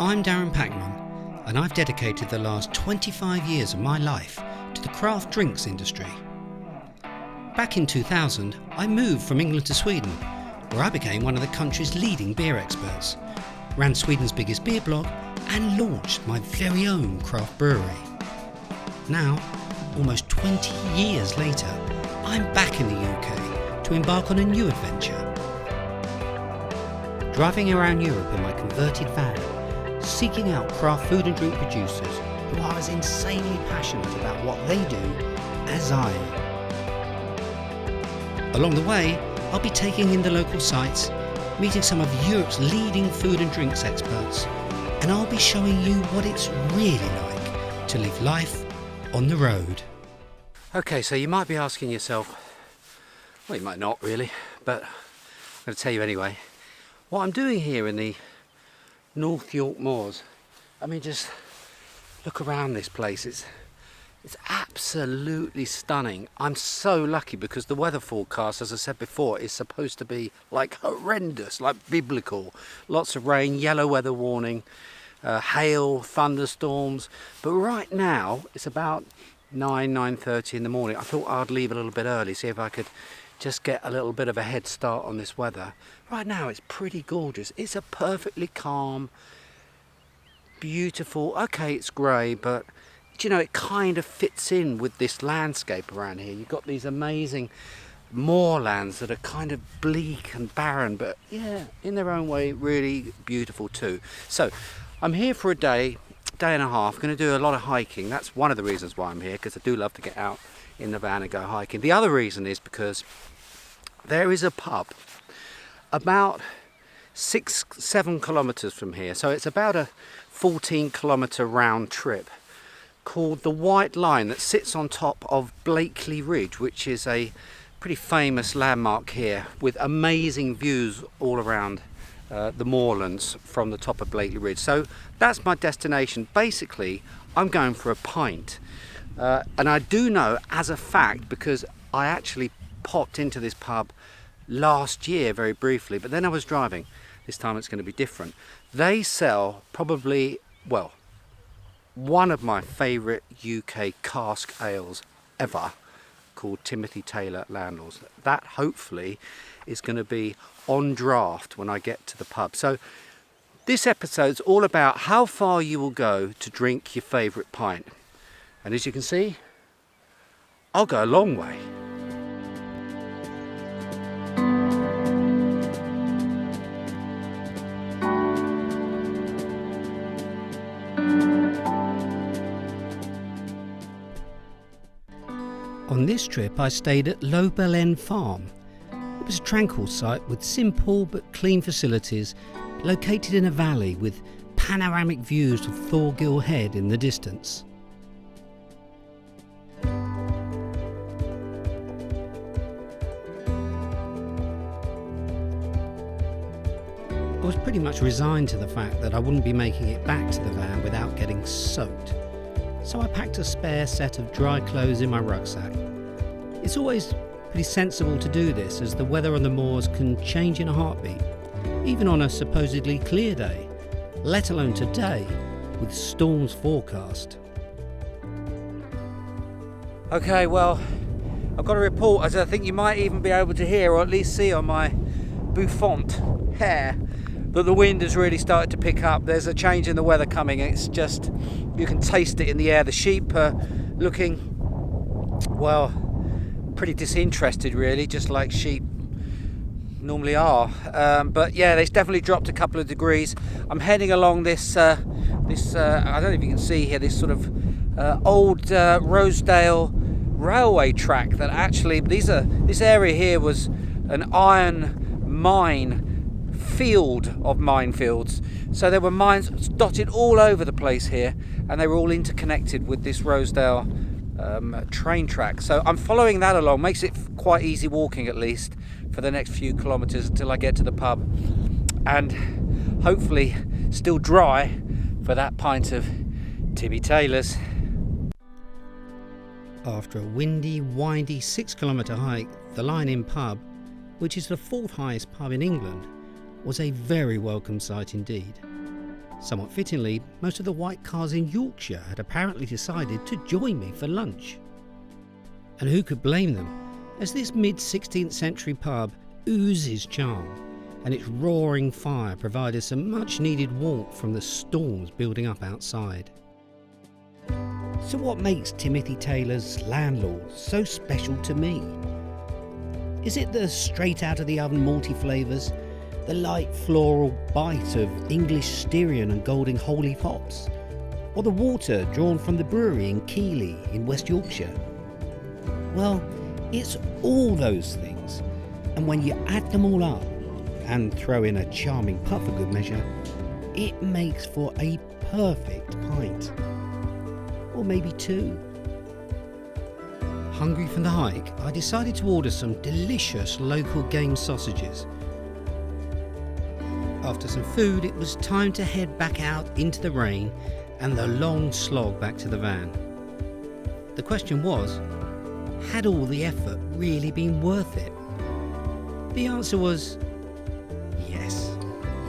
I'm Darren Packman, and I've dedicated the last 25 years of my life to the craft drinks industry. Back in 2000, I moved from England to Sweden, where I became one of the country's leading beer experts, ran Sweden's biggest beer blog, and launched my very own craft brewery. Now, almost 20 years later, I'm back in the UK to embark on a new adventure. Driving around Europe in my converted van, seeking out craft food and drink producers who are as insanely passionate about what they do as I am. Along the way, I'll be taking in the local sites, meeting some of Europe's leading food and drinks experts, and I'll be showing you what it's really like to live life on the road. Okay, so you might be asking yourself, well, you might not really, but I'm going to tell you anyway, what I'm doing here in the North York Moors. I mean, just look around this place. It's absolutely stunning. I'm so lucky because the weather forecast, as I said before, is supposed to be like horrendous, like biblical. Lots of rain, yellow weather warning, hail, thunderstorms. But right now, it's about 9:30 in the morning. I thought I'd leave a little bit early, see if I could just get a little bit of a head start on this weather. Right now it's pretty gorgeous. It's a perfectly calm, beautiful, okay, it's grey, but you know, it kind of fits in with this landscape around here. You've got these amazing moorlands that are kind of bleak and barren, but yeah, in their own way really beautiful too. So I'm here for a day and a half. Going to do a lot of hiking. That's one of the reasons why I'm here, because I do love to get out in the van and go hiking. The other reason is because there is a pub about 6-7 kilometers from here, so it's about a 14-kilometer round trip, called the White Line, that sits on top of Blakely Ridge, which is a pretty famous landmark here with amazing views all around the moorlands from the top of Blakely Ridge. So that's my destination. Basically, I'm going for a pint. And I do know as a fact, because I actually popped into this pub last year very briefly, but then I was driving. This time it's going to be different. They sell probably, well, one of my favourite UK cask ales ever, called Timothy Taylor Landlords. That hopefully is going to be on draft when I get to the pub. So this episode's all about how far you will go to drink your favourite pint. And as you can see, I'll go a long way. On this trip, I stayed at Benn Farm. It was a tranquil site with simple but clean facilities, located in a valley with panoramic views of Thorgill Head in the distance. I was pretty much resigned to the fact that I wouldn't be making it back to the van without getting soaked. So I packed a spare set of dry clothes in my rucksack. It's always pretty sensible to do this, as the weather on the moors can change in a heartbeat, even on a supposedly clear day, let alone today with storms forecast. Okay, well, I've got a report, as I think you might even be able to hear, or at least see on my bouffant hair, that the wind has really started to pick up. There's a change in the weather coming. It's just, you can taste it in the air. The sheep are looking, well, pretty disinterested really, just like sheep normally are. But yeah, they've definitely dropped a couple of degrees. I'm heading along this, I don't know if you can see here, this sort of old Rosedale railway track that actually, this area here was an iron mine field of minefields, so there were mines dotted all over the place here, and they were all interconnected with this Rosedale train track. So I'm following that along. Makes it quite easy walking, at least for the next few kilometers until I get to the pub, and hopefully still dry for that pint of Timmy Taylor's. After a windy, windy 6-kilometre hike, the Line Inn pub, which is the 4th highest pub in England, was a very welcome sight indeed. Somewhat fittingly, most of the white cars in Yorkshire had apparently decided to join me for lunch. And who could blame them, as this mid-16th century pub oozes charm, and its roaring fire provided some much-needed warmth from the storms building up outside. So what makes Timothy Taylor's Landlord so special to me? Is it the straight-out-of-the-oven malty flavours, the light floral bite of English Styrian and Golding Holy hops, or the water drawn from the brewery in Keighley in West Yorkshire? Well, it's all those things, and when you add them all up and throw in a charming puff for good measure, it makes for a perfect pint. Or maybe two. Hungry from the hike, I decided to order some delicious local game sausages. After some food, it was time to head back out into the rain and the long slog back to the van. The question was, had all the effort really been worth it? The answer was yes.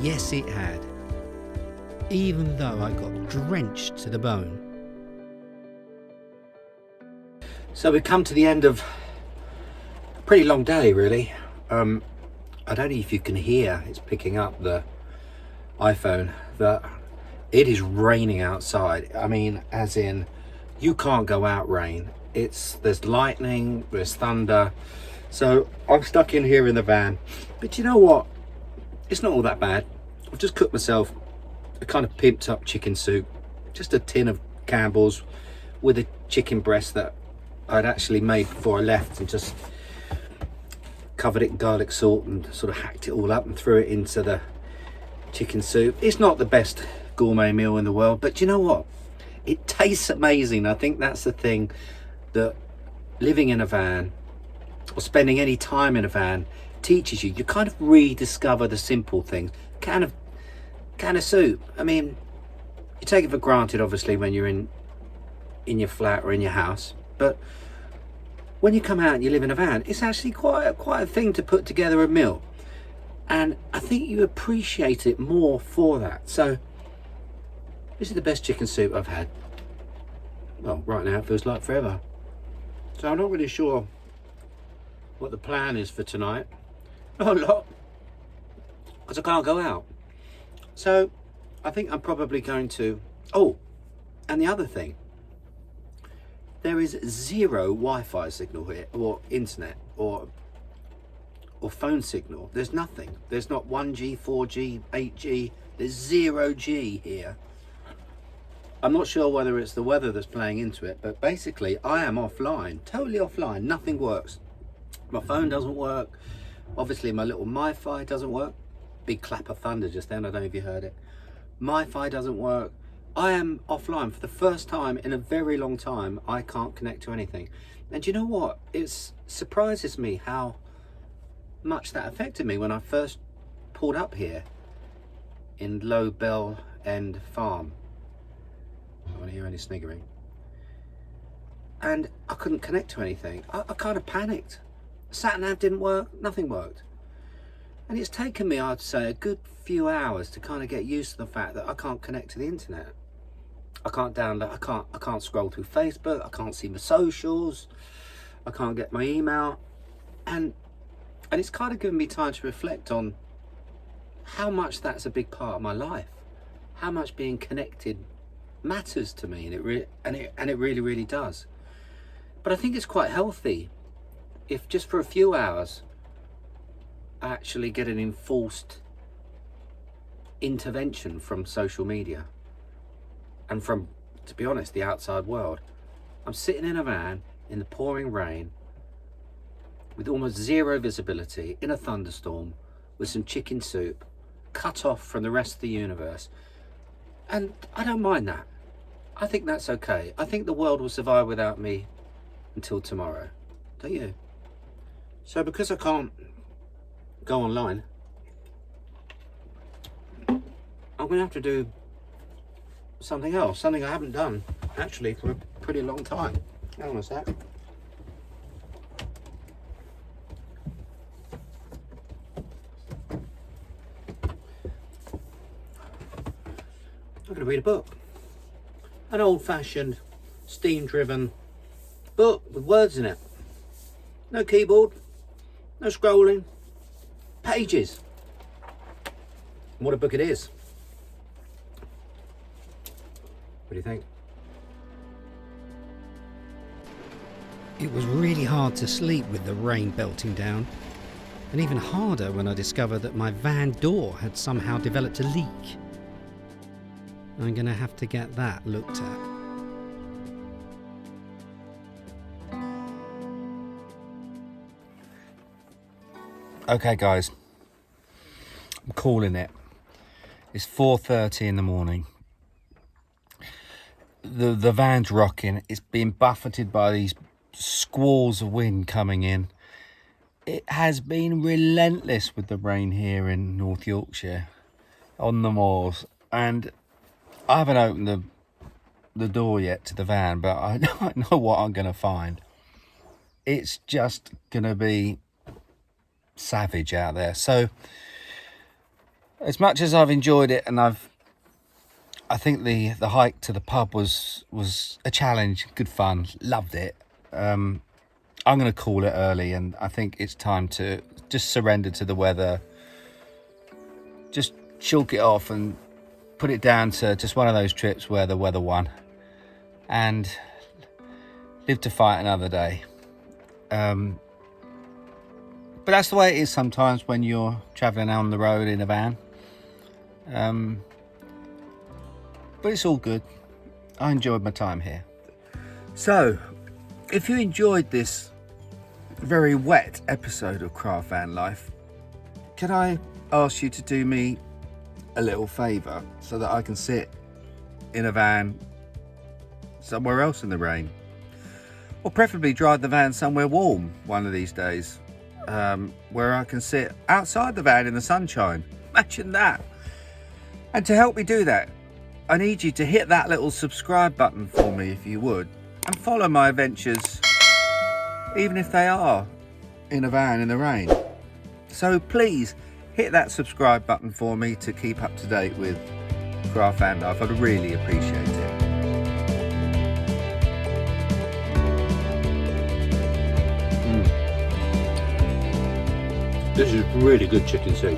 Yes, it had. Even though I got drenched to the bone. So we've come to the end of a pretty long day, really. I don't know if you can hear, it's picking up the iPhone, that it is raining outside. I mean, as in, you can't go out rain. There's lightning, there's thunder. So I'm stuck in here in the van. But you know what? It's not all that bad. I've just cooked myself a kind of pimped up chicken soup. Just a tin of Campbell's with a chicken breast that I'd actually made before I left, and just covered it in garlic salt and sort of hacked it all up and threw it into the chicken soup. It's not the best gourmet meal in the world, but you know what? It tastes amazing. I think that's the thing, that living in a van or spending any time in a van teaches you. You kind of rediscover the simple things. Can of soup. I mean, you take it for granted, obviously, when you're in your flat or in your house, but when you come out and you live in a van, it's actually quite a thing to put together a meal, and I think you appreciate it more for that. So this is the best chicken soup I've had. Well, right now it feels like forever. So I'm not really sure what the plan is for tonight. Not a lot, because I can't go out. So I think I'm probably going to... Oh, and the other thing, there is zero Wi-Fi signal here, or internet, or phone signal. There's nothing. There's not 1G, 4G, 8G. There's 0G here. I'm not sure whether it's the weather that's playing into it, but basically I am offline, totally offline. Nothing works. My phone doesn't work. Obviously my little MiFi doesn't work. Big clap of thunder just then, I don't know if you heard it. MiFi doesn't work. I am offline for the first time in a very long time. I can't connect to anything. And you know what? It surprises me how much that affected me when I first pulled up here in Benn Farm. I don't want to hear any sniggering. And I couldn't connect to anything. I kind of panicked. Sat-nav didn't work, nothing worked. And it's taken me, I'd say, a good few hours to kind of get used to the fact that I can't connect to the internet. I can't download, I can't scroll through Facebook, I can't see my socials, I can't get my email. And it's kind of given me time to reflect on how much that's a big part of my life. How much being connected matters to me, and it really, really does. But I think it's quite healthy if just for a few hours I actually get an enforced intervention from social media and from, to be honest, the outside world. I'm sitting in a van in the pouring rain with almost zero visibility in a thunderstorm with some chicken soup, cut off from the rest of the universe. And I don't mind that. I think that's okay. I think the world will survive without me until tomorrow. Don't you? So because I can't go online, I'm going to have to do something else, something I haven't done actually for a pretty long time. Hang on a sec. I'm going to read a book. An old-fashioned, steam-driven book with words in it. No keyboard, no scrolling, pages. And what a book it is. What do you think? It was really hard to sleep with the rain belting down, and even harder when I discovered that my van door had somehow developed a leak. I'm going to have to get that looked at. Okay guys, I'm calling it. It's 4:30 in the morning. The van's rocking. It's being buffeted by these squalls of wind coming in. It has been relentless with the rain here in North Yorkshire on the moors, and I haven't opened the door yet to the van, but I know what I'm going to find. It's just going to be savage out there. So as much as I've enjoyed it, and I think the hike to the pub was a challenge, good fun, loved it. I'm going to call it early, and I think it's time to just surrender to the weather, just chalk it off and put it down to just one of those trips where the weather won, and live to fight another day. But that's the way it is sometimes when you're travelling on the road in a van. But it's all good. I enjoyed my time here. So, if you enjoyed this very wet episode of Craft Van Life, can I ask you to do me a little favour so that I can sit in a van somewhere else in the rain? Or preferably drive the van somewhere warm one of these days, where I can sit outside the van in the sunshine. Imagine that. And to help me do that, I need you to hit that little subscribe button for me if you would, and follow my adventures, even if they are in a van in the rain. So please hit that subscribe button for me to keep up to date with Craft Van Life. I'd really appreciate it. This is really good chicken soup.